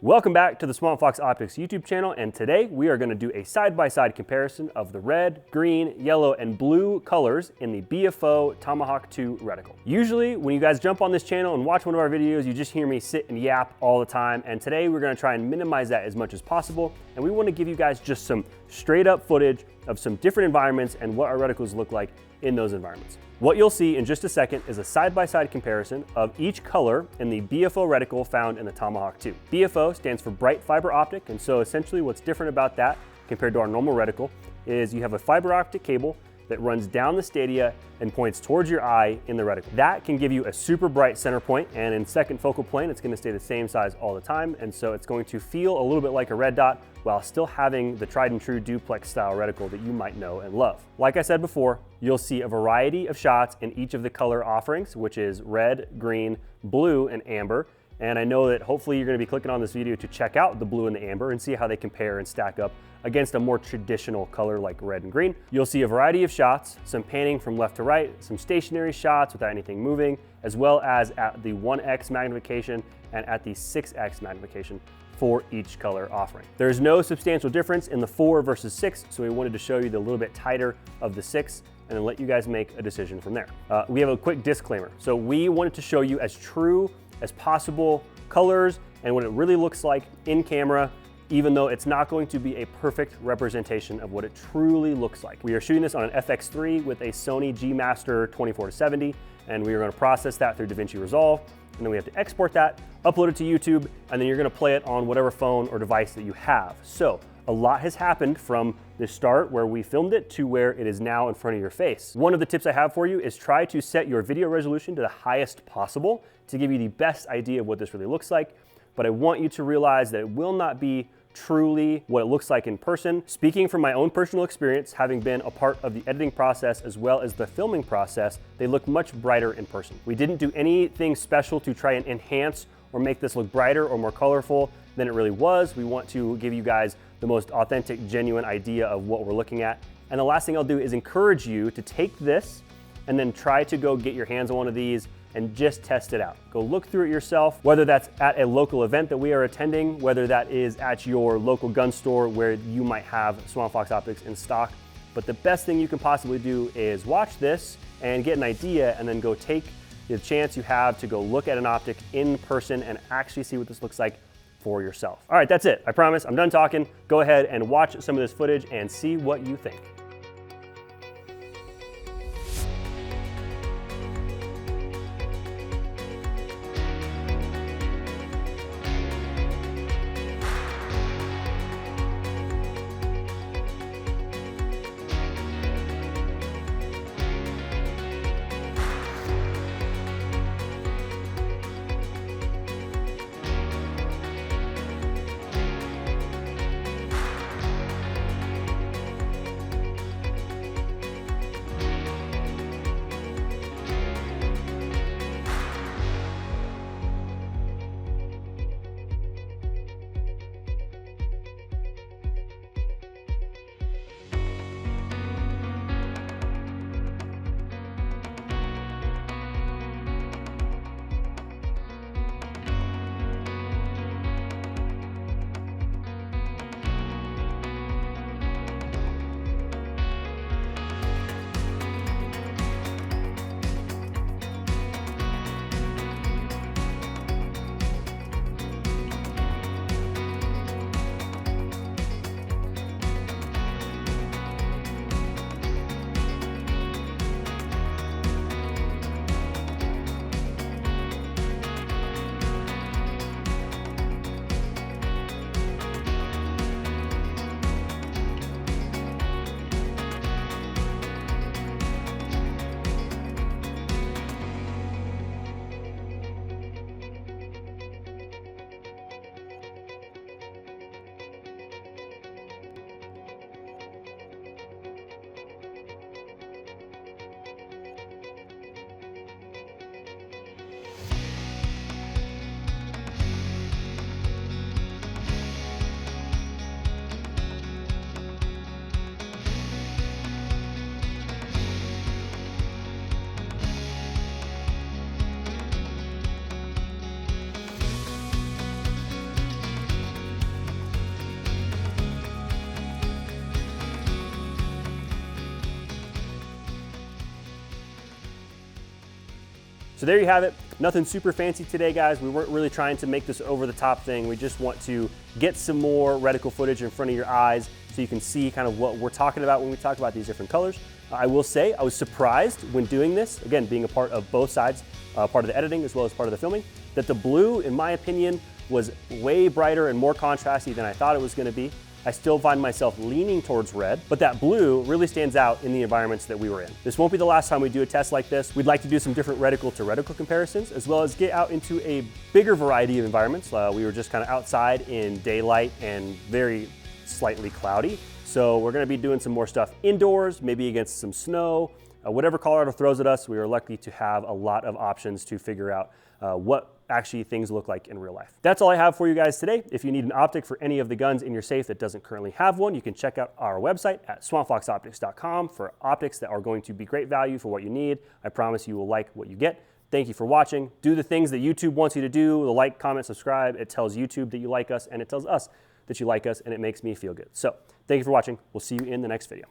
Welcome back to the Swampfox Optics YouTube channel, and today we are going to do a side-by-side comparison of the red, green, yellow, and blue colors in the BFO Tomahawk II reticle. Usually when you guys jump on this channel and watch one of our videos, you just hear me sit and yap all the time, and today we're going to try and minimize that as much as possible, and we want to give you guys just some straight-up footage of some different environments and what our reticles look like in those environments. What you'll see in just a second is a side-by-side comparison of each color in the BFO reticle found in the Tomahawk II. BFO stands for Bright Fiber Optic, and so essentially what's different about that compared to our normal reticle is you have a fiber optic cable that runs down the stadia and points towards your eye in the reticle. That can give you a super bright center point, and in second focal plane, it's gonna stay the same size all the time, and so it's going to feel a little bit like a red dot while still having the tried and true duplex style reticle that you might know and love. Like I said before, you'll see a variety of shots in each of the color offerings, which is red, green, blue, and amber. And I know that hopefully you're gonna be clicking on this video to check out the blue and the amber and see how they compare and stack up against a more traditional color like red and green. You'll see a variety of shots, some panning from left to right, some stationary shots without anything moving, as well as at the 1x magnification and at the 6x magnification for each color offering. There's no substantial difference in the 4 versus 6, so we wanted to show you the little bit tighter of the 6 and then let you guys make a decision from there. We have a quick disclaimer. So we wanted to show you as true as possible colors and what it really looks like in camera, even though it's not going to be a perfect representation of what it truly looks like. We are shooting this on an FX3 with a Sony G Master 24-70, and we are gonna process that through DaVinci Resolve, and then we have to export that, upload it to YouTube, and then you're gonna play it on whatever phone or device that you have. So a lot has happened from the start where we filmed it to where it is now in front of your face. One of the tips I have for you is try to set your video resolution to the highest possible to give you the best idea of what this really looks like, but I want you to realize that it will not be truly what it looks like in person. Speaking from my own personal experience, having been a part of the editing process as well as the filming process, they look much brighter in person. We didn't do anything special to try and enhance or make this look brighter or more colorful than it really was. We want to give you guys the most authentic, genuine idea of what we're looking at. And the last thing I'll do is encourage you to take this and then try to go get your hands on one of these and just test it out. Go look through it yourself, whether that's at a local event that we are attending, whether that is at your local gun store where you might have Swampfox Optics in stock. But the best thing you can possibly do is watch this and get an idea and then go take the chance you have to go look at an optic in person and actually see what this looks like for yourself. All right, that's it. I promise, I'm done talking. Go ahead and watch some of this footage and see what you think. So there you have it. Nothing super fancy today, guys. We weren't really trying to make this over the top thing. We just want to get some more reticle footage in front of your eyes so you can see kind of what we're talking about when we talk about these different colors. I will say I was surprised when doing this, again, being a part of both sides, part of the editing as well as part of the filming, that the blue, in my opinion, was way brighter and more contrasty than I thought it was going to be. I still find myself leaning towards red, but that blue really stands out in the environments that we were in. This won't be the last time we do a test like this. We'd like to do some different reticle to reticle comparisons, as well as get out into a bigger variety of environments. We were just kind of outside in daylight and very slightly cloudy. So we're going to be doing some more stuff indoors, maybe against some snow. Whatever Colorado throws at us, we are lucky to have a lot of options to figure out what actually things look like in real life. That's all I have for you guys today. If you need an optic for any of the guns in your safe that doesn't currently have one, you can check out our website at swampfoxoptics.com for optics that are going to be great value for what you need. I promise you will like what you get. Thank you for watching. Do the things that YouTube wants you to do, the like, comment, subscribe. It tells YouTube that you like us, and it tells us that you like us, and it makes me feel good. So thank you for watching. We'll see you in the next video.